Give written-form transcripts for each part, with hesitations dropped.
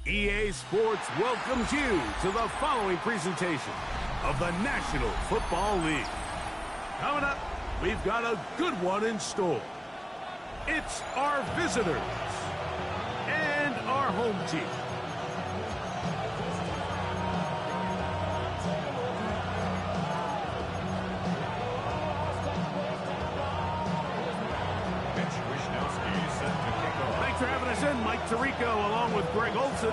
EA Sports welcomes you to the following presentation of the National Football League. Coming up, we've got a good one in store. It's our visitors and our home team. Thanks for having us in, Mike Tirico, along with Greg Olson.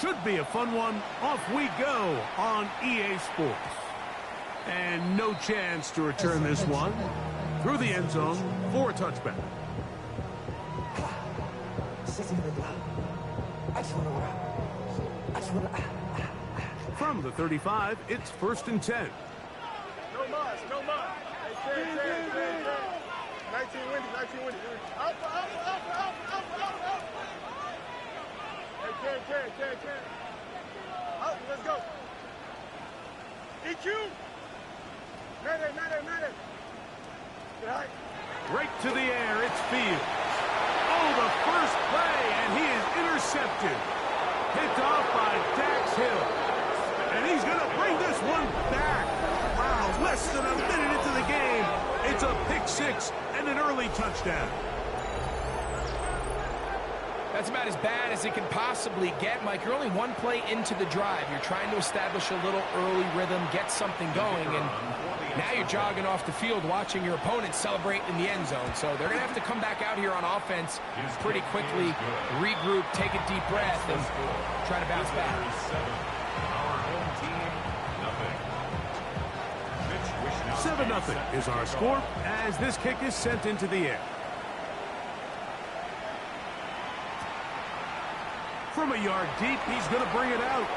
Should be a fun one. Off we go on EA Sports. And no chance to return this one through the end zone for a touchback. From the 35, it's 1st and 10. No mas, no mas. Hey, 19 windy. Up. Hey, can. Up, let's go. EQ. Matter. Right. Right to the air, it's Fields. Oh, the first play, and he is intercepted. Picked off by Dax Hill. And he's going to bring this one back. Wow, less than a minute into the game. It's a pick-6 and an early touchdown. That's about as bad as it can possibly get, Mike. You're only one play into the drive. You're trying to establish a little early rhythm, get something going, and now you're jogging off the field watching your opponent celebrate in the end zone. So they're going to have to come back out here on offense pretty quickly, regroup, take a deep breath, and try to bounce back. 7-0 is our score as this kick is sent into the air. From a yard deep, he's going to bring it out.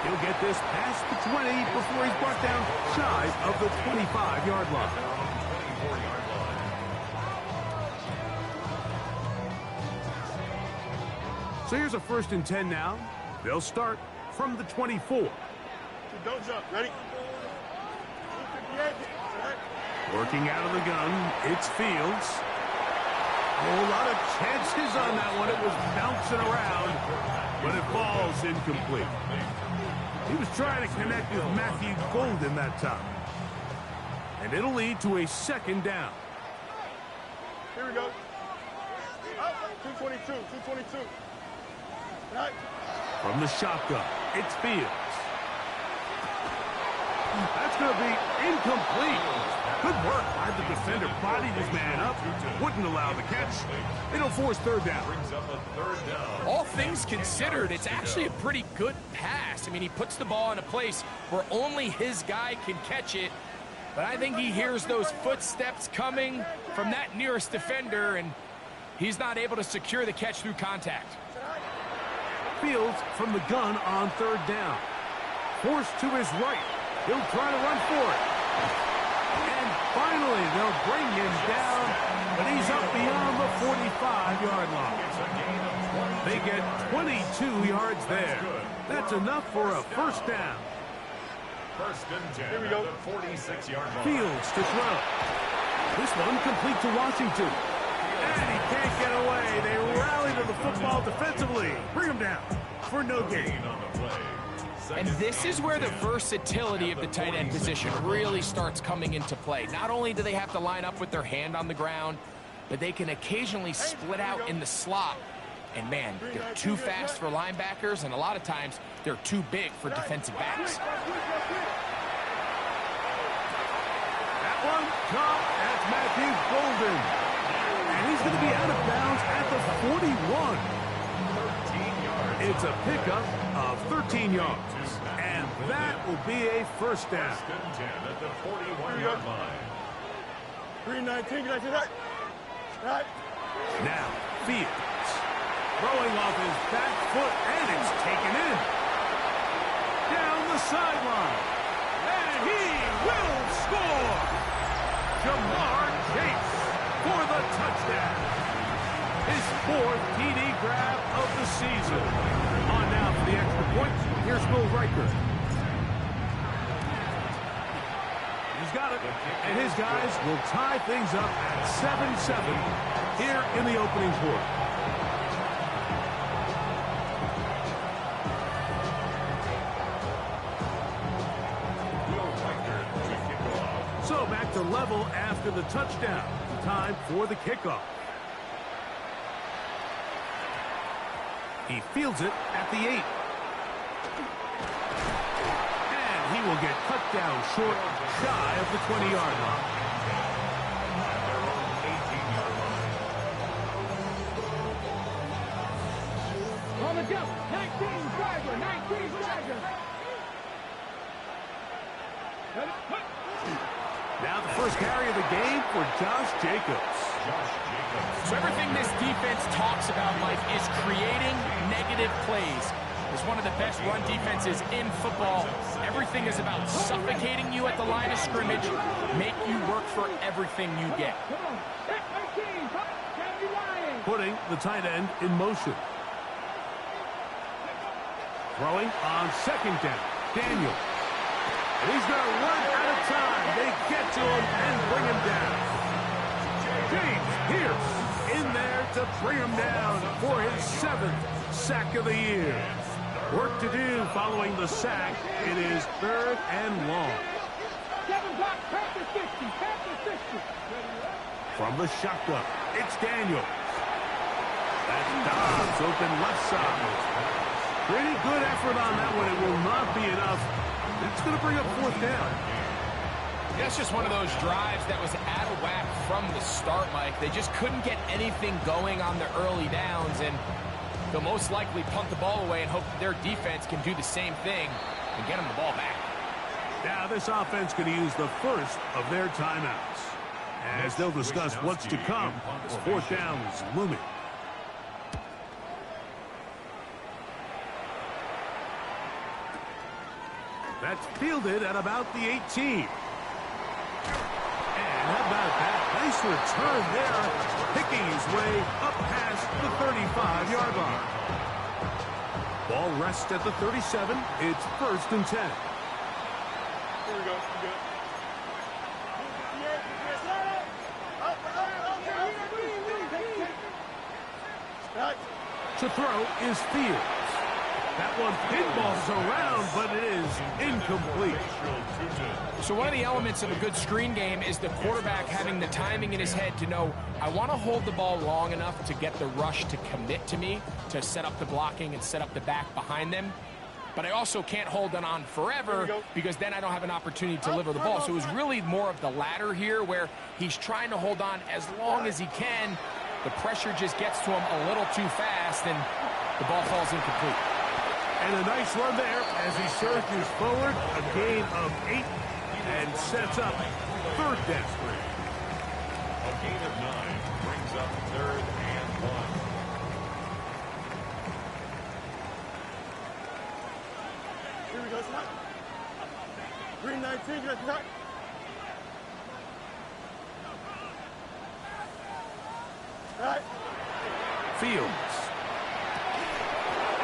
He'll get this past the 20 before he's brought down shy of the 25-yard line. So here's a 1st and 10 now. They'll start from the 24. Don't jump. Ready? Working out of the gun, it's Fields. A whole lot of chances on that one. It was bouncing around, but it falls incomplete. He was trying to connect with Matthew Golden that time. And it'll lead to a 2nd down. Here we go. 222. Right. From the shotgun, it's Fields. That's going to be incomplete. Good work by the defender. Bodied his man up. Wouldn't allow the catch. It'll force 3rd down. All things considered, it's actually a pretty good pass. I mean, he puts the ball in a place where only his guy can catch it. But I think he hears those footsteps coming from that nearest defender, and he's not able to secure the catch through contact. Fields from the gun on 3rd down. Forced to his right. He'll try to run for it. And finally, they'll bring him down, but he's up beyond the 45-yard line. They get 22 yards there. That's enough for a 1st down. 1st and 10. Here we go. 46-yard line. Fields to throw. This one complete to Washington. And he can't get away. They rally to the football defensively. Bring him down for no gain. On the play. And this is where the versatility of the tight end position really starts coming into play. Not only do they have to line up with their hand on the ground, but they can occasionally split out in the slot. And man, they're too fast for linebackers, and a lot of times they're too big for defensive backs. That one caught. That's Matthew Golden. And he's going to be out of bounds at the 41. 13 yards. It's a pickup of 13 yards. And that will be a 1st down. 1st and 10 at the 41-yard line. 319. Can I see that? Right. Now, Fields throwing off his back foot, and it's taken in. Down the sideline. And he will score. Jamar Chase for the touchdown. His 4th TD grab of the season. On now for the extra point. Here's Will Riker. He's got it. And his guys will tie things up at 7-7 here in the opening quarter. So back to level after the touchdown. Time for the kickoff. He fields it at the 8. And he will get cut down short, shy of the 20-yard line. At their own 18-yard line. On the jump, 19 driver, 19 driver. Now the first carry of the game for Josh Jacobs. So everything this defense talks about, Mike, is creating negative plays. It's one of the best run defenses in football. Everything is about suffocating you at the line of scrimmage, make you work for everything you get. Putting the tight end in motion. Throwing on second down. Daniel. And he's going to run out of time. They get to him and bring him down. James Pierce in there to bring him down for his 7th sack of the year. Work to do following the sack. It is 3rd and long. 7 block, Panther 60, Panther 60. From the shotgun, it's Daniel. That's Dobbs open left side. Pretty good effort on that one. It will not be enough. It's going to bring up 4th down. That's just one of those drives that was out of whack from the start, Mike. They just couldn't get anything going on the early downs, and they'll most likely punt the ball away and hope that their defense can do the same thing and get them the ball back. Now this offense going to use the first of their timeouts. As they'll discuss what's to come as 4th down is looming. That's fielded at about the 18. And how about that? Nice return there, picking his way up past the 35-yard line. Ball rests at the 37. It's 1st and 10. Here we go. To throw is Fields. That one pinballs around, but it is incomplete. So one of the elements of a good screen game is the quarterback having the timing in his head to know, I want to hold the ball long enough to get the rush to commit to me, to set up the blocking and set up the back behind them. But I also can't hold it on forever because then I don't have an opportunity to deliver the ball. So it was really more of the latter here where he's trying to hold on as long as he can. The pressure just gets to him a little too fast and the ball falls incomplete. And a nice run there as he surges forward, a gain of 8, and sets up 3rd down. A gain of 9 brings up 3rd and 1. Here we go, snap. 319, let's not. All right. Fields.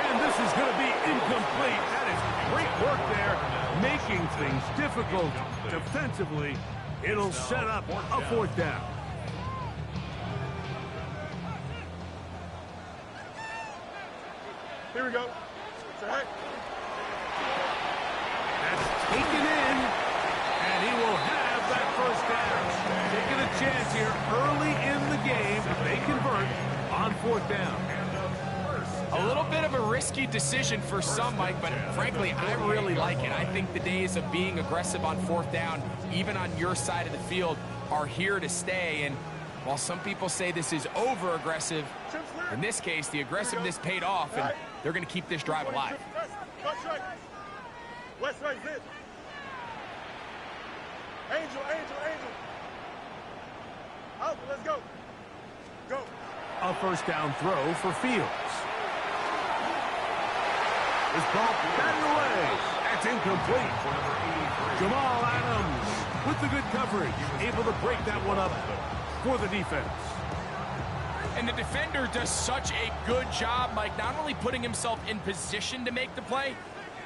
And this is going to be incomplete. That is great work there, making things difficult defensively. It'll set up a 4th down. Here we go. Say hey. That's taken in, and he will have that 1st down. Taking a chance here early in the game. They convert on 4th down. A little bit of a risky decision for some, Mike, but frankly, I really like it. I think the days of being aggressive on 4th down, even on your side of the field, are here to stay. And while some people say this is over-aggressive, in this case, the aggressiveness paid off, and they're going to keep this drive alive. West right. West right, zip. Angel. Out, let's go. Go. A 1st down throw for Fields. This ball batted away. That's incomplete. Jamal Adams with the good coverage, able to break that one up for the defense. And the defender does such a good job, Mike, not only putting himself in position to make the play,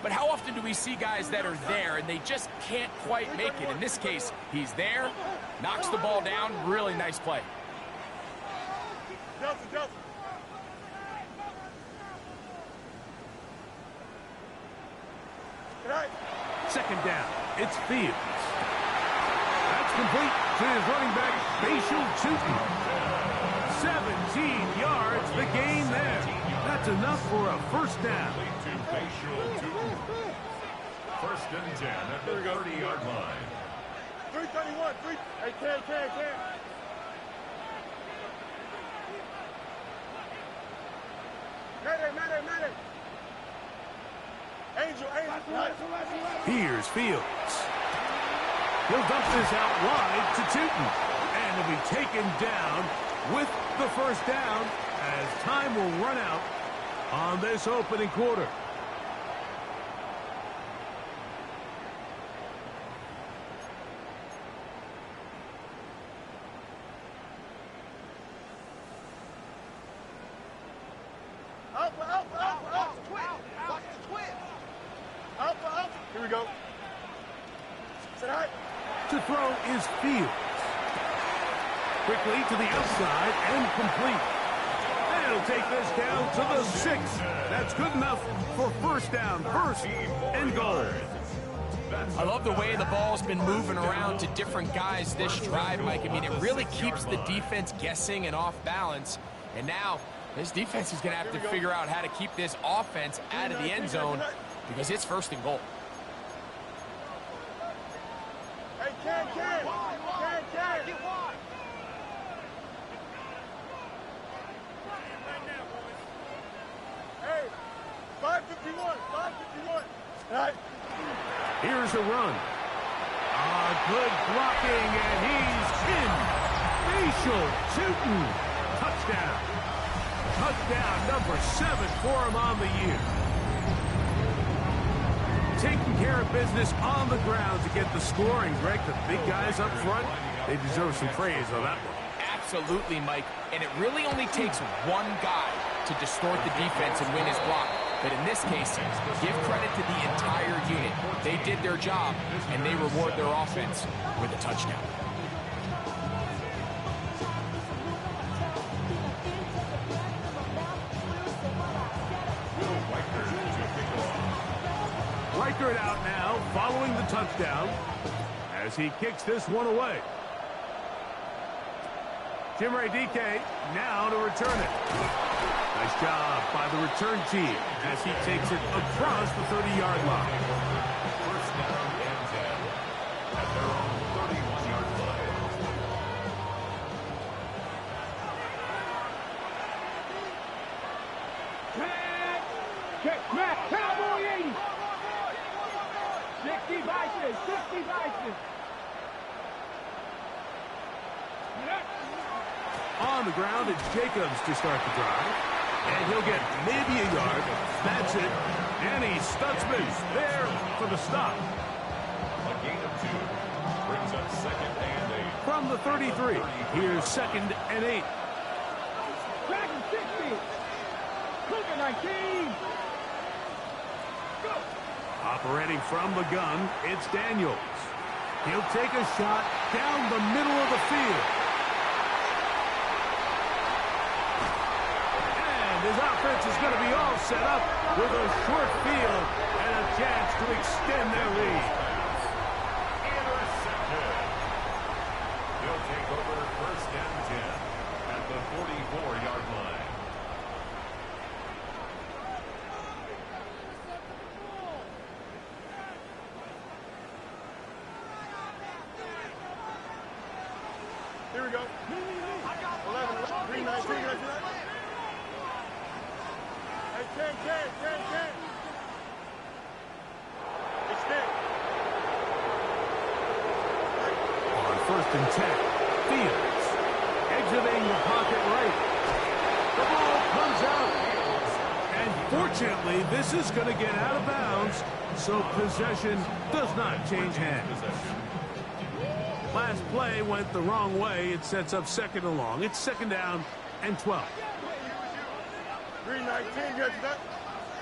but how often do we see guys that are there and they just can't quite make it? In this case, he's there, knocks the ball down, really nice play. Delta. 2nd down. It's Fields. That's complete to his running back, Facial Tootin. 17 yards, the gain there. That's enough for a first down. First and 10 at the 30-yard line. 331, hey, can. Medic. Angel. Here's Fields. He'll dump this out wide to Tootin. And he'll be taken down with the first down as time will run out on this opening quarter. Here we go. Sit high. To throw is Fields. Quickly to the outside and complete. And he'll take this down to the 6. That's good enough for first down, first and goal. I love the way the ball's been moving around to different guys this drive, Mike. I mean, it really keeps the defense guessing and off balance. And now this defense is going to have to figure out how to keep this offense out of the end zone because it's first and goal. Hey, can. Hey, 551. All right. Here's a run. Good blocking, and he's in. Facial Tootin. Touchdown. Touchdown number 7 for him on the year. Taking care of business on the ground to get the scoring. Greg, the big guys up front, they deserve some praise on that one. Absolutely, Mike. And it really only takes one guy to distort the defense and win his block. But in this case, give credit to the entire unit. They did their job, and they reward their offense with a touchdown. Reichert out now, following the touchdown, as he kicks this one away. Jimray DK now to return it. Nice job by the return team as he takes it across the 30-yard line. First down and 10 at their own 31-yard line. Check, Matt, Cowboy 80. 60 Vices. On the ground, it's Jacobs to start the drive. And he'll get maybe a yard. That's it. And he Stutzman there for the stop. A gain of 2 brings up second and 8. From the 33, here's second and 8. Dragon 60. Cougar 19. Go. Operating from the gun, it's Daniels. He'll take a shot down the middle of the field. His offense is going to be all set up with a short field and a chance to extend their lead. Intercepted. He'll take over first and 10 at the 44-yard line. Here we go. 11, 319. Hey, can. Extend. On first and 10, Fields exiting the pocket right. The ball comes out. And fortunately, this is going to get out of bounds, so possession does not change hands. Last play went the wrong way. It sets up second and long. It's second down and 12. 319, get that.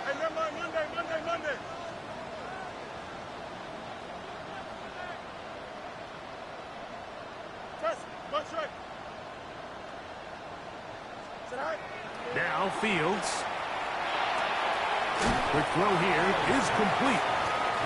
Hey, never mind, Monday. Test, bunch right. Sit high. Now Fields. Quick throw here is complete.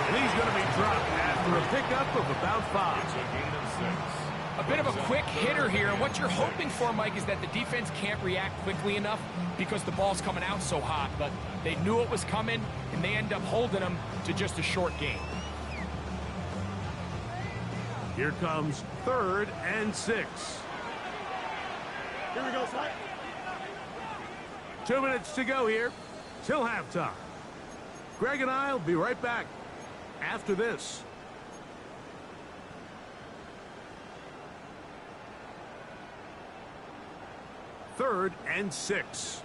And he's going to be dropped after a pickup of about 5. It's a gain of 6. A bit of a quick hitter here, and what you're hoping for, Mike, is that the defense can't react quickly enough because the ball's coming out so hot, but they knew it was coming, and they end up holding them to just a short gain. Here comes 3rd and 6. Here we go, Slide. 2 minutes to go here till halftime. Greg and I will be right back after this. Third and 6.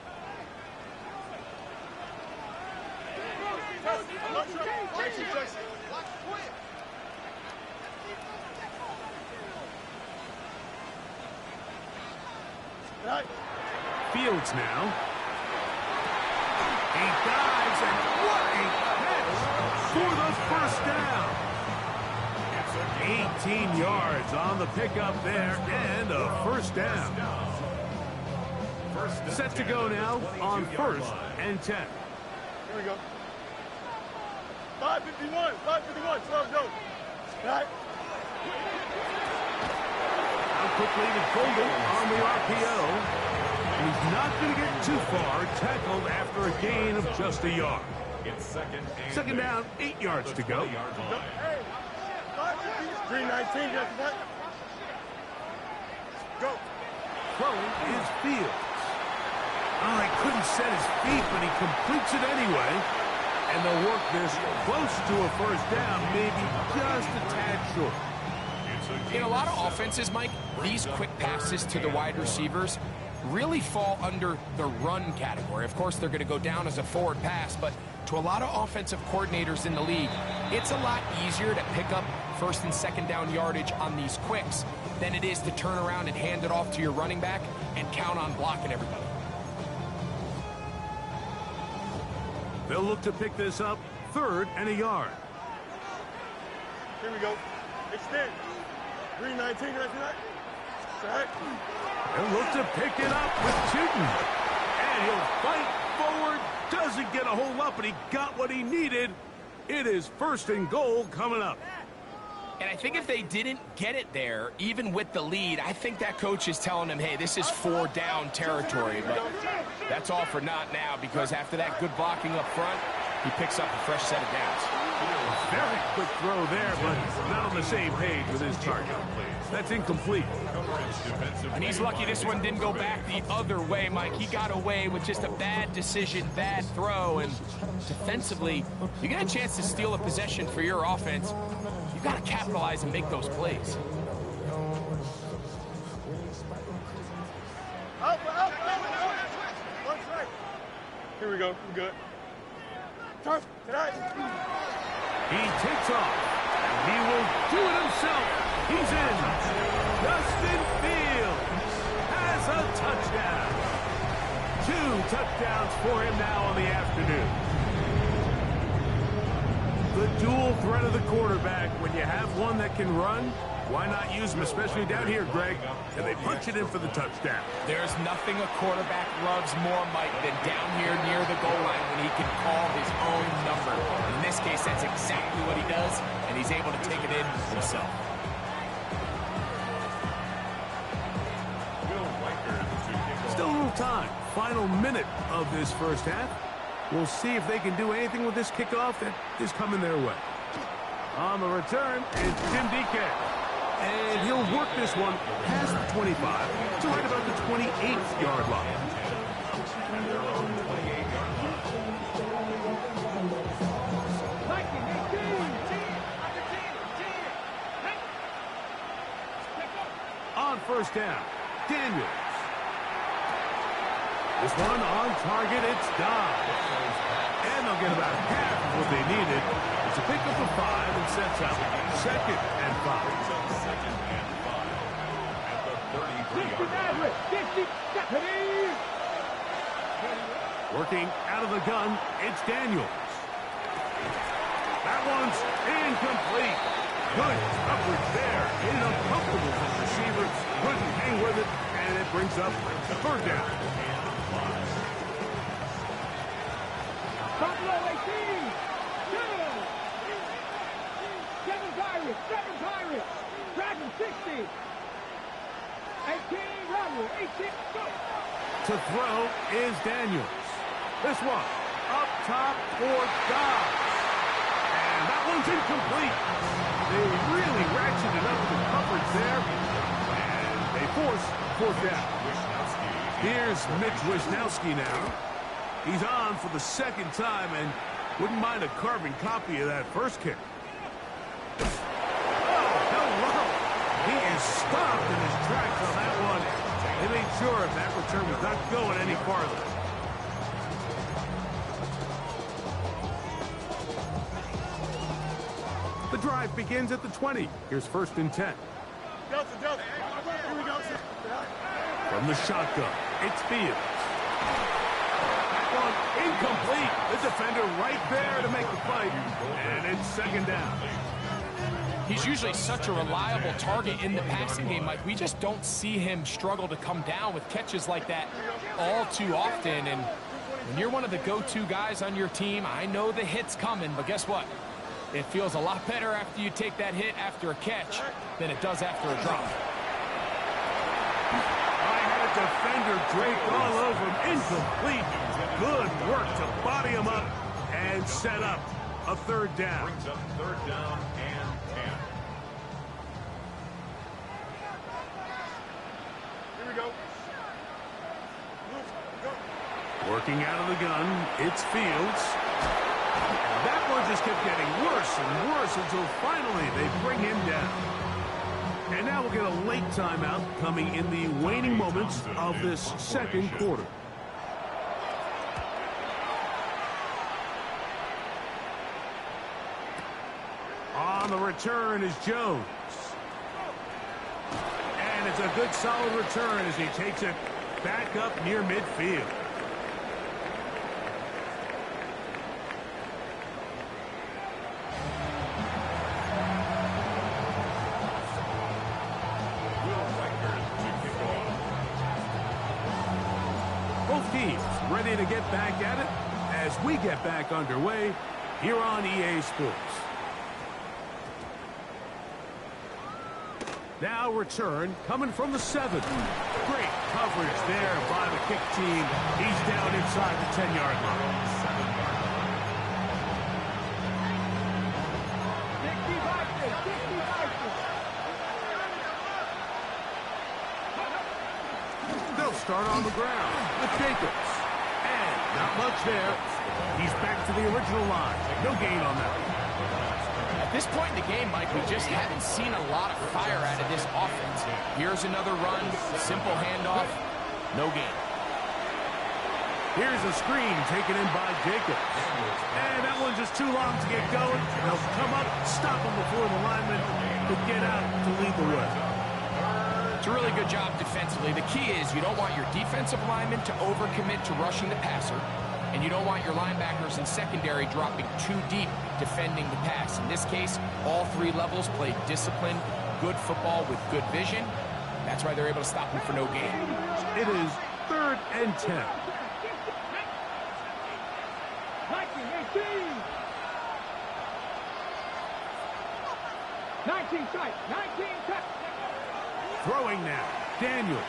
Fields now. He dives, and what a catch for the first down. 18 yards on the pickup there, and a first down. Set to go now on 1st and 10. Here we go. 5:51, 5:51, slow go. Right. How quickly to Golden on the RPO. He's not going to get too far, tackled after a gain of just a yard. Second down, 8 yards to go. 3:19, just that. Go. Throwing is Fields. Oh, he couldn't set his feet, but he completes it anyway. And they'll work this close to a first down, maybe just a tad short. In a lot of offenses, Mike, these quick passes to the wide receivers really fall under the run category. Of course, they're going to go down as a forward pass, but to a lot of offensive coordinators in the league, it's a lot easier to pick up 1st and 2nd down yardage on these quicks than it is to turn around and hand it off to your running back and count on blocking everybody. They'll look to pick this up 3rd and a yard. Here we go. Extend. 3:19, just that. Sack. They'll look to pick it up with Tootin. And he'll fight forward. Doesn't get a whole lot, but he got what he needed. It is 1st and goal coming up. And I think if they didn't get it there, even with the lead, I think that coach is telling them, hey, this is 4 down territory. But that's all for naught now, because after that good blocking up front, he picks up a fresh set of downs. Very quick throw there, but not on the same page with his target. That's incomplete. And he's lucky this one didn't go back the other way, Mike. He got away with just a bad decision, bad throw, and defensively, you get a chance to steal a possession for your offense. You've got to capitalize and make those plays. Here we go. We're good. Turn. He takes off. And he will do it himself. He's in. Justin Fields has a touchdown. 2 touchdowns for him now on the afternoon. The dual threat of the quarterback. When you have one that can run, why not use him, especially down here, Greg? And they punch it in for the touchdown. There's nothing a quarterback loves more, Mike, than down here near the goal line when he can call his own number. In this case, that's exactly what he does, and he's able to take it in himself. Still a little time. Final minute of this first half. We'll see if they can do anything with this kickoff that is coming their way. On the return is Jim DK. And he'll work this one past the 25 to right about the 28-yard line. On first down, Daniels. This one on target, it's Dobbs. And they'll get about half of what they needed. It's a pickup of 5 and sets up 2nd and 5. Working out of the gun, it's Daniels. That one's incomplete. Good coverage there. It's uncomfortable for the receiver. Couldn't hang with it, and it brings up the 3rd down. 18, level, 18, go. To throw is Daniels. This one, up top for Dobbs. And that one's incomplete. They really ratcheted up the coverage there. And they force fourth down. Here's Mitch Wisnowski now. He's on for the second time and wouldn't mind a carbon copy of that first kick. Oh, hello. He is stopped in his tracks on that one. They made sure that return was not going any farther. The drive begins at the 20. Here's 1st and 10. Johnson, Johnson. Here we go. From the shotgun, it's Fields. That one incomplete. The defender right there to make the fight. And it's 2nd down. He's usually such a reliable target in the passing game, Mike. We just don't see him struggle to come down with catches like that all too often. And when you're one of the go-to guys on your team, I know the hit's coming, but guess what? It feels a lot better after you take that hit after a catch than it does after a drop. I had a defender draped all over him. Incomplete. Good work to body him up and set up a 3rd down. Brings up 3rd down and 10. Here we go. Working out of the gun, it's Fields. That one just kept getting worse and worse until finally they bring him down. And now we'll get a late timeout coming in the waning moments of this 2nd quarter. On the return is Jones. And it's a good solid return as he takes it back up near midfield. Both teams ready to get back at it as we get back underway here on EA Sports. Now return coming from the 7. Great coverage there by the kick team. He's down inside the 10-yard line. 60 They'll start on the ground with Jacobs. And not much there. He's back to the original line. No gain on that. At this point in the game, Mike, we just haven't seen a lot of fire out of this offense. Here's another run, simple handoff, no gain. Here's a screen taken in by Jacobs. And that one's just too long to get going. They'll come up, stop him before the lineman could get out to lead the way. It's a really good job defensively. The key is you don't want your defensive linemen to overcommit to rushing the passer, and you don't want your linebackers in secondary dropping too deep defending the pass. In this case, all 3 levels played disciplined, good football with good vision. That's why they're able to stop him for no gain. It is 3rd and 10. 19 sight, 19 touch. Throwing now, Daniels.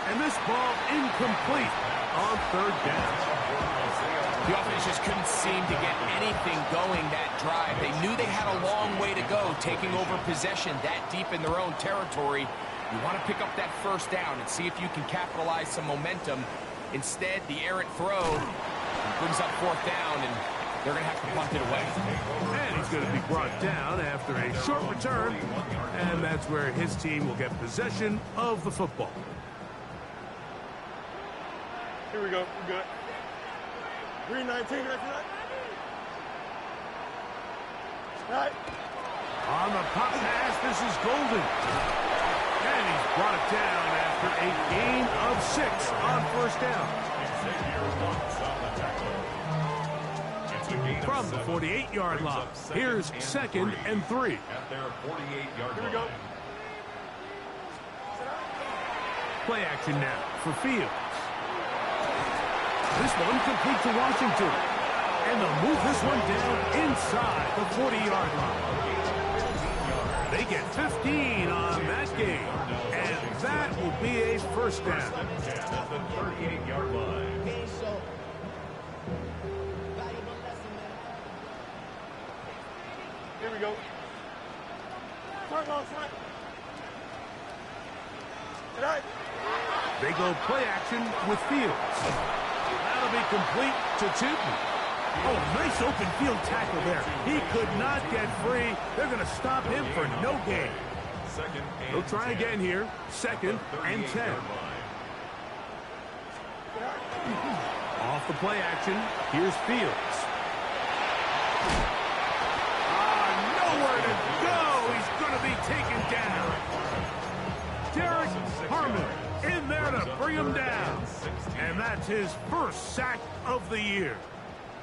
And this ball incomplete on 3rd down. The offense just couldn't seem to get anything going that drive. They knew they had a long way to go, taking over possession that deep in their own territory. You want to pick up that 1st down and see if you can capitalize some momentum. Instead, the errant throw brings up 4th down, and they're going to have to punt it away. And he's going to be brought down after a short return, and that's where his team will get possession of the football. Here we go. We're good. 319. Right. On the pop pass, this is Golden. And he's brought it down after a gain of 6 on 1st down. From the 48-yard line, here's 2nd and 3. At their 48-yard line. Here we go. Play action now for Fields. This one complete to Washington. And they'll move this one down inside the 40-yard line. They get 15 on that game. And first down. First and 10 at the 38-yard line. Here we go. Front on front. Tonight. They go play action with Fields. That'll be complete to Tootin. Oh, nice open field tackle there. He could not get free. They're going to stop him for no gain. Second and They'll try 10. again here. Second and 10. Off the play action, here's Fields. Nowhere to go. He's going to be taken down. Derek Harmon in there to bring him down. And that's his first sack of the year.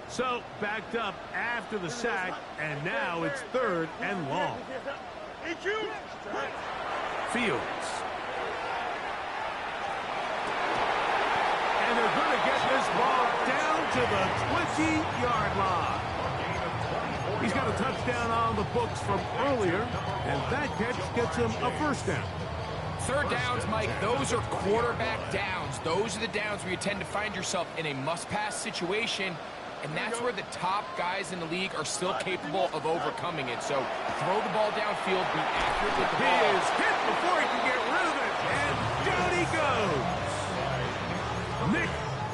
So, backed up after the sack, and now it's third and long. Fields. And they're going to get this ball down to the 20-yard line. He's got a touchdown on the books from earlier, and that catch gets him a first down. Third downs, Mike, those are quarterback downs. Those are the downs where you tend to find yourself in a must-pass situation, and that's where the top guys in the league are still capable of overcoming it. So throw the ball downfield, be accurate with the ball. He is hit before he can get rid of it, and down he goes. Nick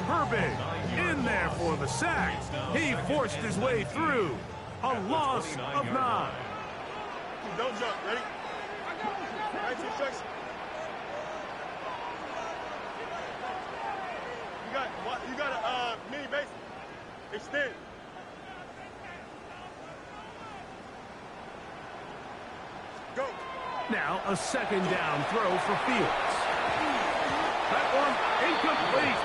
Herbig in there for the sack. He forced his way through. A loss of 9. Don't jump. Ready? Right instruction. You got a mini base. Extend. Go. Now a second down throw for Fields. That one incomplete.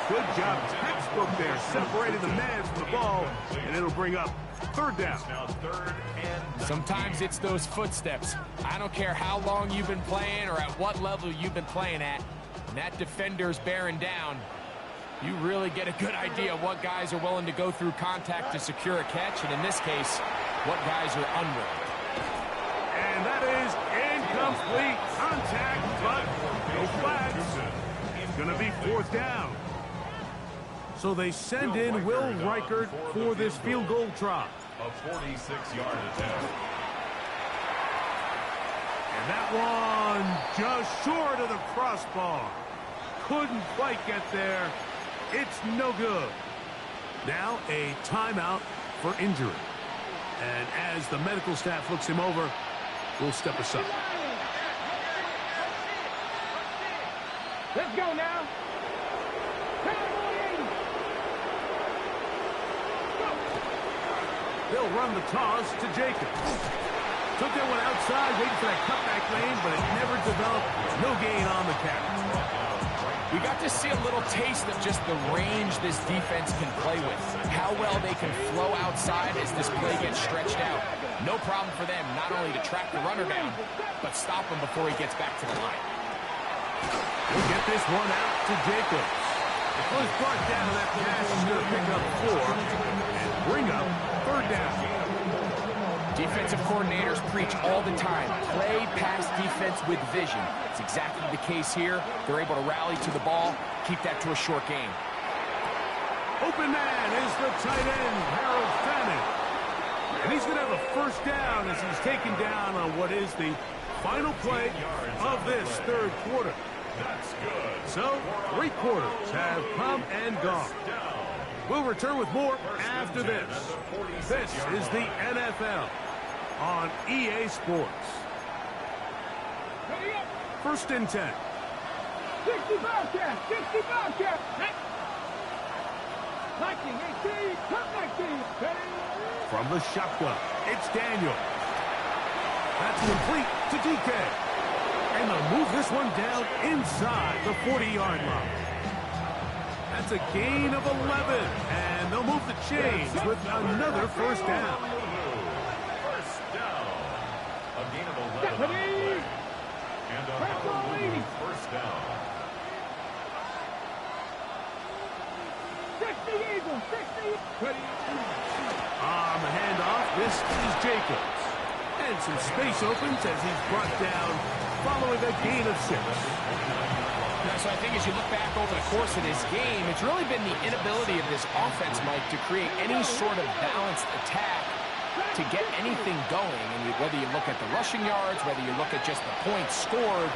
Good job, textbook there, separating the man from the ball, and it'll bring up third down. Now third and 9. Sometimes it's those footsteps. I don't care how long you've been playing or at what level you've been playing at. When that defender's bearing down, you really get a good idea of what guys are willing to go through contact to secure a catch, and in this case, what guys are unwilling. And that is incomplete contact, but no flags. It's going to be fourth down. So they send in Will Reichert for this field goal try. A 46-yard attempt. And that one just short of the crossbar. Couldn't quite get there. It's no good. Now a timeout for injury. And as the medical staff looks him over, we'll step aside. Let's go now. They'll run the toss to Jacobs. Took that one outside, waiting for that cutback lane, but it never developed. No gain on the catch. We got to see a little taste of just the range this defense can play with. How well they can flow outside as this play gets stretched out. No problem for them not only to track the runner down, but stop him before he gets back to the line. We'll get this one out to Jacobs. It was brought down to that pass. He's going to pick up 4 and bring up third down. Defensive coordinators preach all the time, play pass defense with vision. It's exactly the case here. They're able to rally to the ball, keep that to a short game. Open man is the tight end, Harold Fanning. And he's going to have a first down as he's taken down on what is the final play of this third quarter. That's good. So, 3 quarters have come and gone. We'll return with more after this. This is the NFL on EA Sports. First and 10. 60 Bobcat, 60 Bobcat. 19, 18, come 19. From the shotgun, it's Daniel. That's complete to DK. And they'll move this one down inside the 40-yard line. That's a gain of 11, and they'll move the chains with another first down. First down. A gain of 11 on the Stephanie! play. And a Honolulu first down. 60 Eagles, 60. On the handoff, this is Jacobs. And some space opens as he's brought down following a gain of 6. So I think as you look back over the course of this game, it's really been the inability of this offense, Mike, to create any sort of balanced attack to get anything going. And whether you look at the rushing yards, whether you look at just the points scored,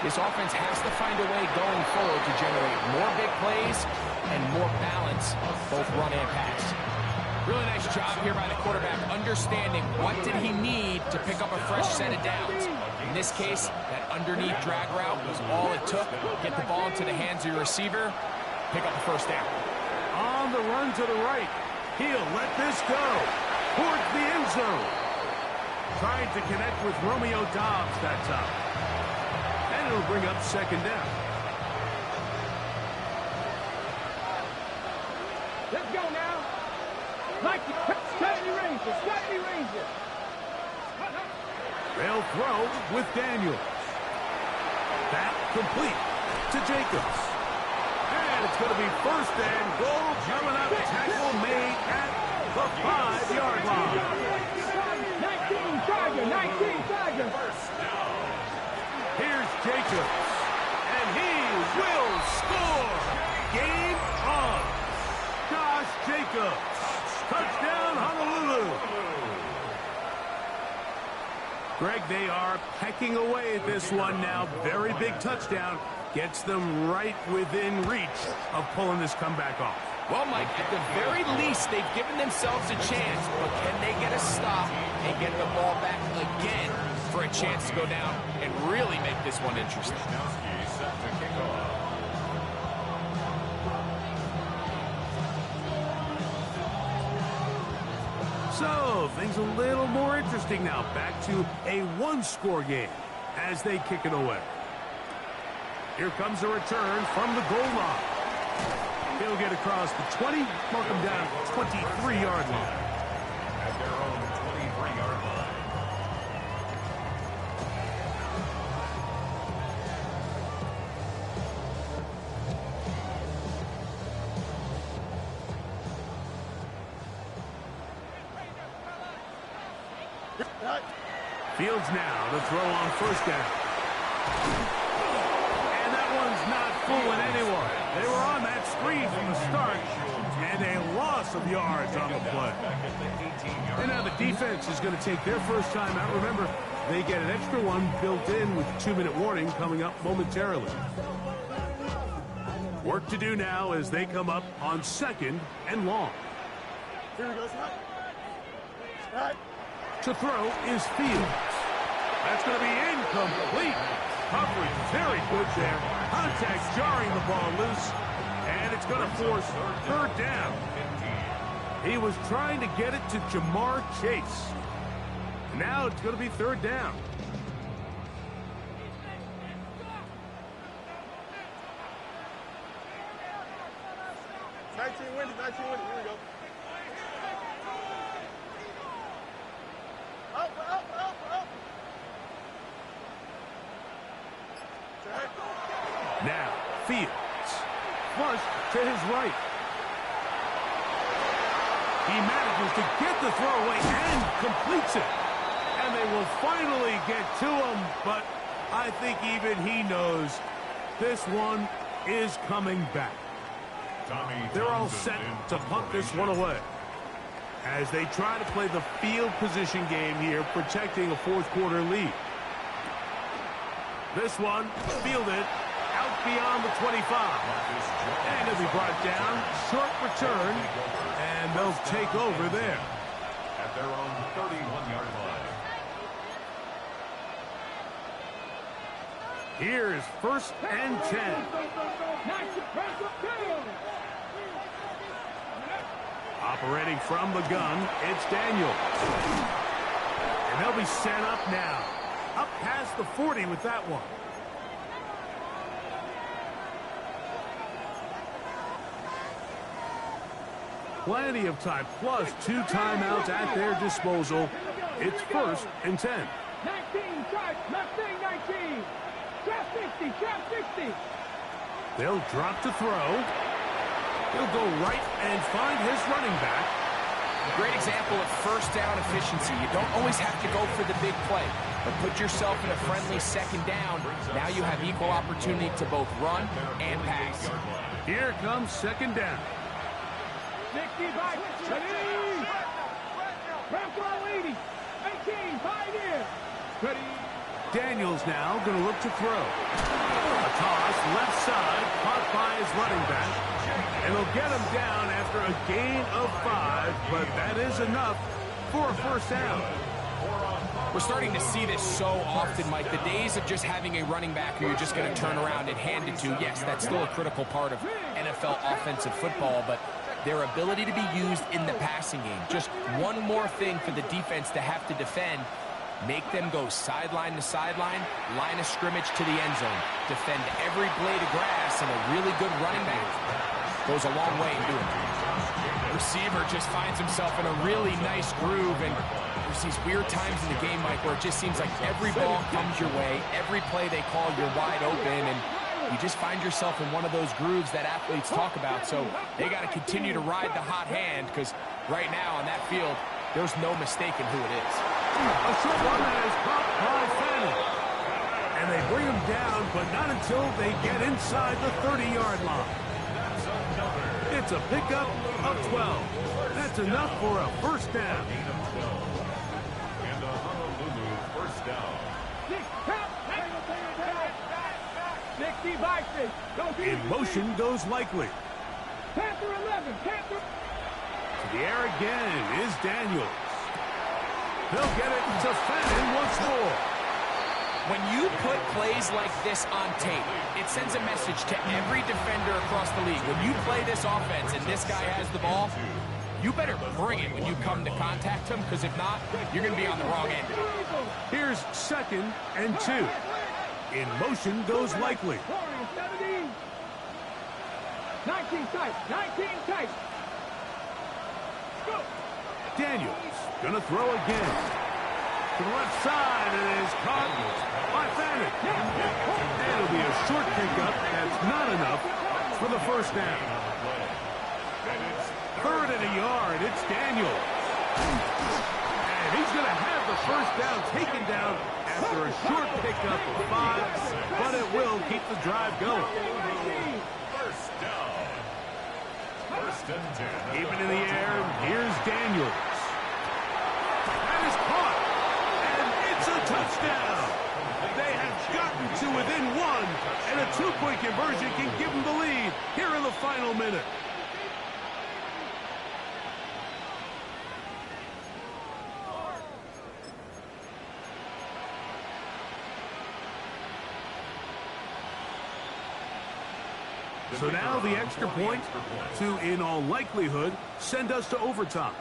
this offense has to find a way going forward to generate more big plays and more balance, both run and pass. Really nice job here by the quarterback, understanding what did he need to pick up a fresh set of downs. In this case, that underneath drag route was all it took. Get the ball into the hands of your receiver, pick up a first down. On the run to the right. He'll let this go towards the end zone. Trying to connect with Romeo Doubs that time. And it'll bring up second down. Let's go now. Mike, slightly range it. They'll throw with Daniels. That complete to Jacobs. And it's going to be first and goal coming up. Tackle made at the 5-yard line. 19 Charger. Here's Jacobs. And he will score. Game on. Josh Jacobs. Touchdown, Honolulu. Greg, they are pecking away at this one now. Very big touchdown. Gets them right within reach of pulling this comeback off. Well, Mike, at the very least, they've given themselves a chance, but can they get a stop and get the ball back again for a chance to go down and really make this one interesting? Set to kick off. So, things a little more interesting now. Back to a one-score game as they kick it away. Here comes a return from the goal line. He'll get across the 20, mark him down at the 23-yard line. At their own 23-yard line. Fields now to throw on first down. And that one's not fooling anyone. They were on that screen from the start, and a loss of yards on the play. And now the defense is going to take their first time out. Remember, they get an extra one built in with 2-minute warning coming up momentarily. Work to do now as they come up on second and long. Here we go, Scott. To throw is Fields. That's going to be incomplete. Coverage very good there. Contact jarring the ball loose. And it's going to force third down. He was trying to get it to Jamar Chase. Now it's going to be third down. Nineteen wins. Here we go. Up. Now, Fields. Flush to his right. He manages to get the throw away and completes it. And they will finally get to him, but I think even he knows this one is coming back. They're all set to punt this one away as they try to play the field position game here, protecting a fourth-quarter lead. This one fielded out beyond the 25. And it'll be brought down. Short return. And they'll take over there. At their own 31-yard line. Here's first and 10. Operating from the gun, it's Daniels. And they'll be set up now. Up past the 40 with that one. Plenty of time, plus 2 timeouts at their disposal. It's first and 10. 19, charge, left thing, 19. Trap 60. They'll drop to throw. He'll go right and find his running back. Great example of first down efficiency. You don't always have to go for the big play, but put yourself in a friendly second down. Now you have equal opportunity to both run and pass. Here comes second down. 65, 80, 18, 5 years. Ready. Daniels now going to look to throw. A toss left side, caught by his running back. And he'll get him down after a gain of 5, but that is enough for a first down. We're starting to see this so often, Mike. The days of just having a running back who you're just going to turn around and hand it to, yes, that's still a critical part of NFL offensive football, but their ability to be used in the passing game. Just one more thing for the defense to have to defend. Make them go sideline to sideline, line of scrimmage to the end zone. Defend every blade of grass, and a really good running back goes a long way in doing it. Receiver just finds himself in a really nice groove, and there's these weird times in the game, Mike, where it just seems like every ball comes your way, every play they call, you're wide open, and you just find yourself in one of those grooves that athletes talk about. So they got to continue to ride the hot hand, because right now on that field, there's no mistaking who it is. A short one that is caught by Fanning. And they bring him down, but not until they get inside the 30-yard line. It's a pickup of 12. That's enough for a first down. And a Honolulu first down. 65, In motion goes Likely. Panther 11, Panther. To the air again is Daniels. They'll get it to Fanning once more. When you put plays like this on tape, it sends a message to every defender across the league. When you play this offense and this guy has the ball, you better bring it when you come to contact him, because if not, you're going to be on the wrong end. Here's 2nd and 2. In motion goes Likely. 19 tight, 19 tight. Go. Daniels gonna throw again. To the left side, and it is caught by Fanning. And it'll be a short pickup. That's not enough for the first down. 3rd and a yard. It's Daniels. And he's gonna have the first down taken down after a short pickup of 5, but it will keep the drive going. First down. 1st and 10. Even in the air, here's Daniels. That is caught, and it's a touchdown. They have gotten to within 1, and a 2-point conversion can give them the lead here in the final minute. So now the extra point to, in all likelihood, send us to overtime.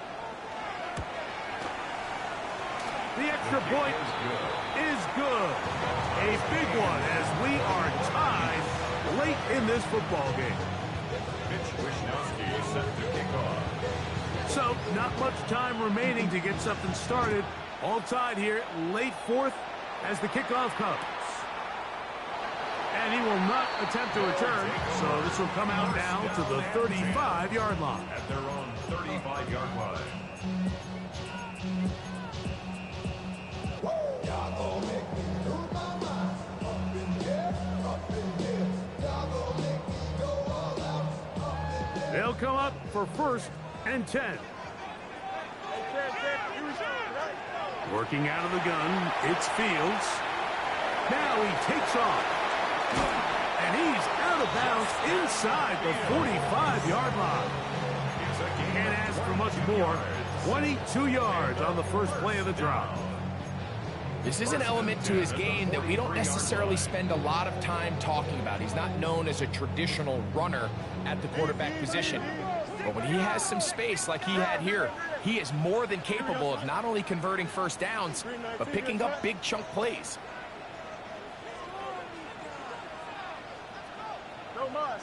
The extra point is good. A big one as we are tied late in this football game. Mitch Wishnowsky set to kick off. So not much time remaining to get something started. All tied here, late 4th as the kickoff comes. And he will not attempt to return, so this will come out now to the 35-yard line. At their own 35-yard line. They'll come up for 1st and 10. Working out of the gun, it's Fields. Now he takes off. And he's out of bounds inside the 45-yard line. Can't ask for much more. 22 yards on the first play of the drive. This is an element to his game that we don't necessarily spend a lot of time talking about. He's not known as a traditional runner at the quarterback position. But when he has some space like he had here, he is more than capable of not only converting first downs, but picking up big chunk plays.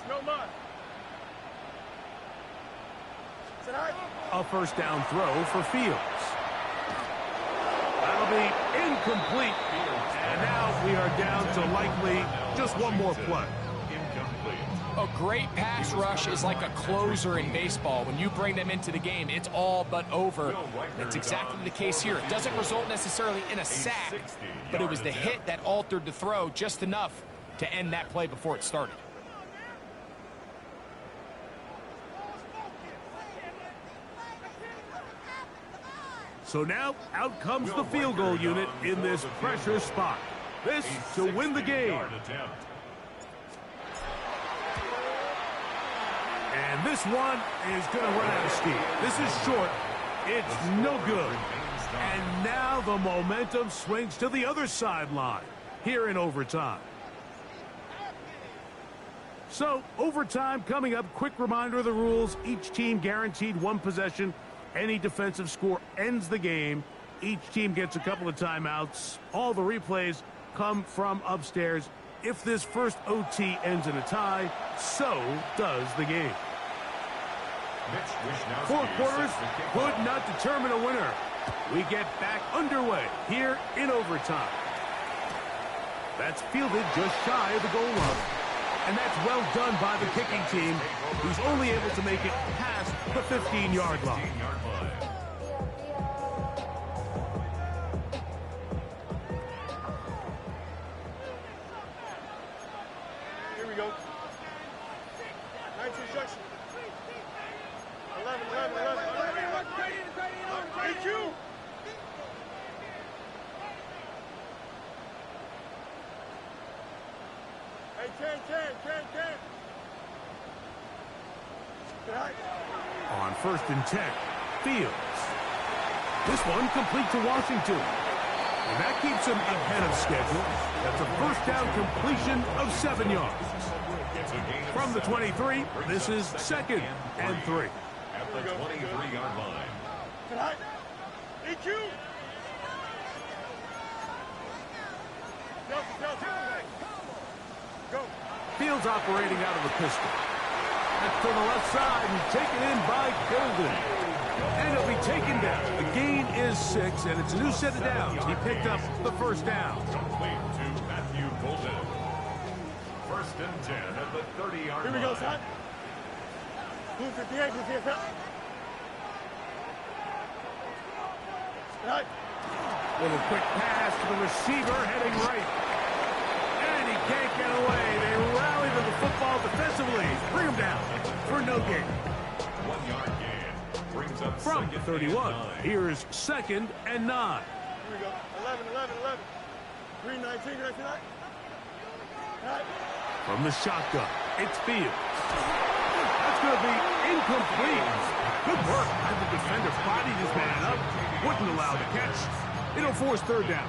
No muss. A first down throw for Fields. That'll be incomplete. And now we are down to likely just one more play. Incomplete. A great pass rush is like a closer in baseball. When you bring them into the game, it's all but over. That's exactly the case here. It doesn't result necessarily in a sack, but it was the hit that altered the throw just enough to end that play before it started. So now, out comes the field goal unit in this pressure spot. This to win the game. And this one is going to run out of steam. This is short. It's no good. And now the momentum swings to the other sideline here in overtime. So, overtime coming up. Quick reminder of the rules. Each team guaranteed one possession. Any defensive score ends the game. Each team gets a couple of timeouts. All the replays come from upstairs. If this first OT ends in a tie, so does the game. Four quarters could not determine a winner. We get back underway here in overtime. That's fielded just shy of the goal line. And that's well done by the kicking team, who's only able to make it past the 15-yard line. Here we go. 19 section. 11. EQ. Hey, 10. On 1st and 10, Fields. This one complete to Washington. And that keeps him ahead of schedule. That's a first down completion of 7 yards. From the 23, this is 2nd and 3. At the 23-yard line. EQ. Go. Fields operating out of the pistol. That's to the left side and taken in by Golden. And he'll be taken down. The gain is 6, and it's a new set of downs. He picked up the first down. Complete to Matthew Golden. 1st and 10 at the 30-yard line. Here we go, son. Blue 58. Right. Little quick pass to the receiver heading right. And he can't get away. They rally to the football defensively. Bring him down for no gain. 1-yard gain. Brings up From 31, 2nd and 9. here's 2nd and 9. Here we go. 11. 319. Right. From the shotgun, it's Fields. That's going to be incomplete. Good work. And the defender bodied his man up. Wouldn't allow the catch. It'll force 3rd down.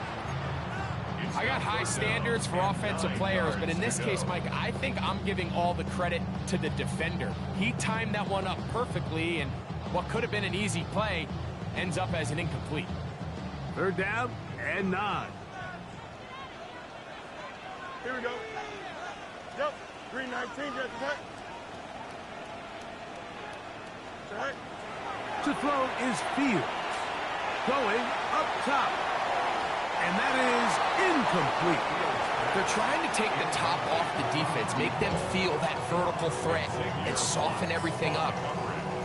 I got high standards for offensive players, but in this case, Mike, I think I'm giving all the credit to the defender. He timed that one up perfectly, and what could have been an easy play ends up as an incomplete. 3rd down and 9. Here we go. Yep. 319. Right. To throw is Fields. Going up top. And that is incomplete. They're trying to take the top off the defense, make them feel that vertical threat, and soften everything up.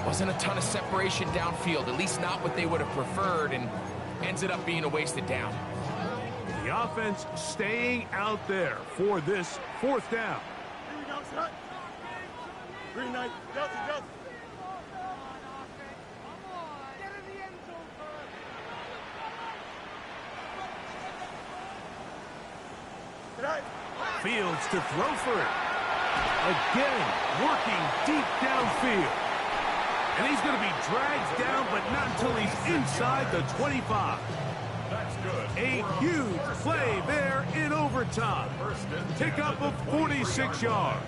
Wasn't a ton of separation downfield, at least not what they would have preferred, and ends it up being a wasted down. The offense staying out there for this 4th down. Here we go, son. 319. Delta. Right. Fields to throw for it. Again, working deep downfield. And he's going to be dragged down, but not until he's inside the 25. That's good. A huge play there in overtime. Pickup of 46 yards.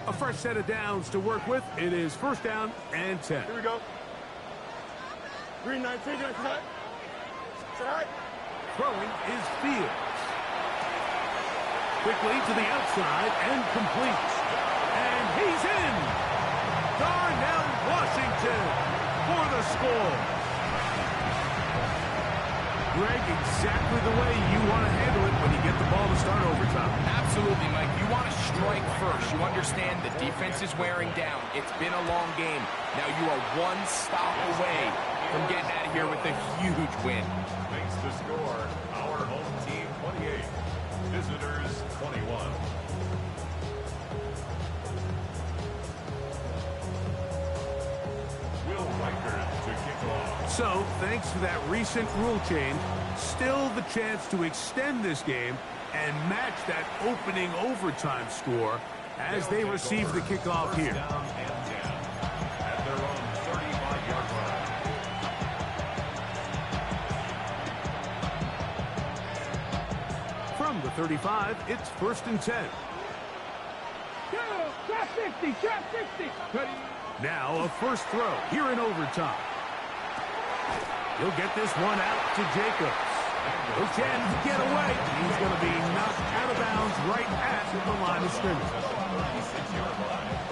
A fresh set of downs to work with. It is 1st down and 10. Here we go. 319. Right. Throwing is Fields. Quickly to the outside and complete. And he's in. Darnell Washington for the score. Greg, exactly the way you want to handle it when you get the ball to start overtime. Absolutely, Mike. You want to strike first. You understand the defense is wearing down. It's been a long game. Now you are one stop away from getting out of here with a huge win. Makes the score our home team 28, visitors 21. Will Riker to kick off. So, thanks to that recent rule change, still the chance to extend this game and match that opening overtime score as they receive the kickoff here. Down and 10 at their own 35-yard line. From the 35, it's 1st and 10. Go! Trap 60! Trap 60! Ready? Now a first throw here in overtime. He'll get this one out to Jacobs. Who can get away? He's going to be knocked out of bounds right at the line of scrimmage.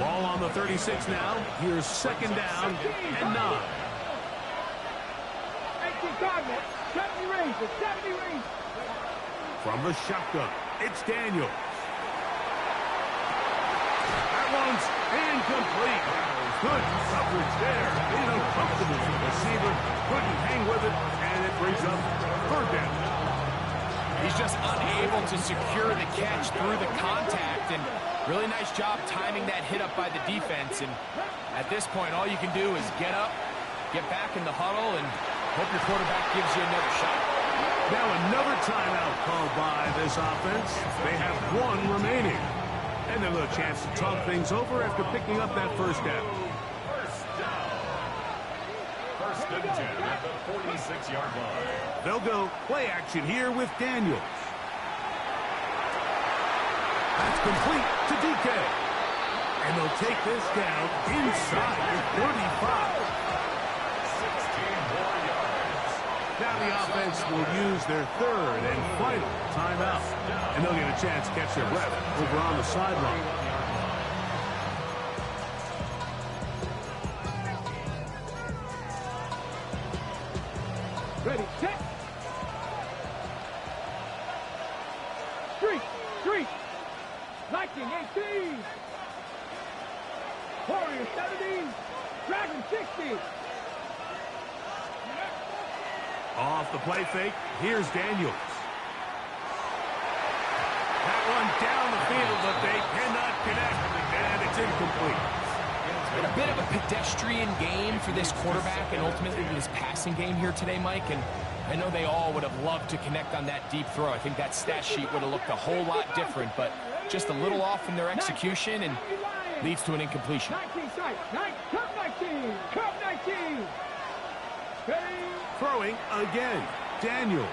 Ball on the 36 now. Here's 2nd down and 9. 18 Gauntlet! 70 ranges! 70 ranges! From the shotgun, it's Daniels. That one's incomplete. Good coverage there. Being uncomfortable for the receiver. Couldn't hang with it, and it brings up 3rd down. He's just unable to secure the catch through the contact, and really nice job timing that hit up by the defense. And at this point, all you can do is get up, get back in the huddle, and hope your quarterback gives you another shot. Now another timeout called by this offense. They have 1 remaining. And a little chance to talk things over after picking up that 1st down. First down. 1st and 10 at the 46-yard line. They'll go play action here with Daniels. That's complete to DK. And they'll take this down inside the 35. 16 more yards. Now the offense will use their 3rd and final timeout. And they'll get a chance to catch their breath over on the sideline. Ready, set! Streak! Streak! Lightning 18! Warrior 70! Dragon 60! Off the play fake, here's Daniels. That one down the field, but they cannot connect, and it's incomplete. It's been a bit of a pedestrian game for this quarterback and ultimately this passing game here today, Mike. And I know they all would have loved to connect on that deep throw. I think that stat sheet would have looked a whole lot different, but just a little off in their execution and leads to an incompletion. 19 sight! Cup 19! Cup 19! Ready? Throwing again, Daniels.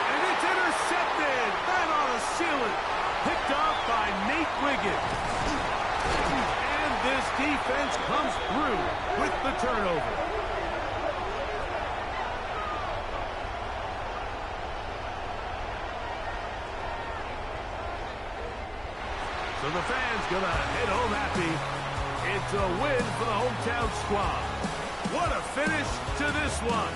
And it's intercepted. That ought to seal it. Picked off by Nate Wiggins. And this defense comes through with the turnover. So the fans gonna head home happy. It's a win for the hometown squad. What a finish to this one.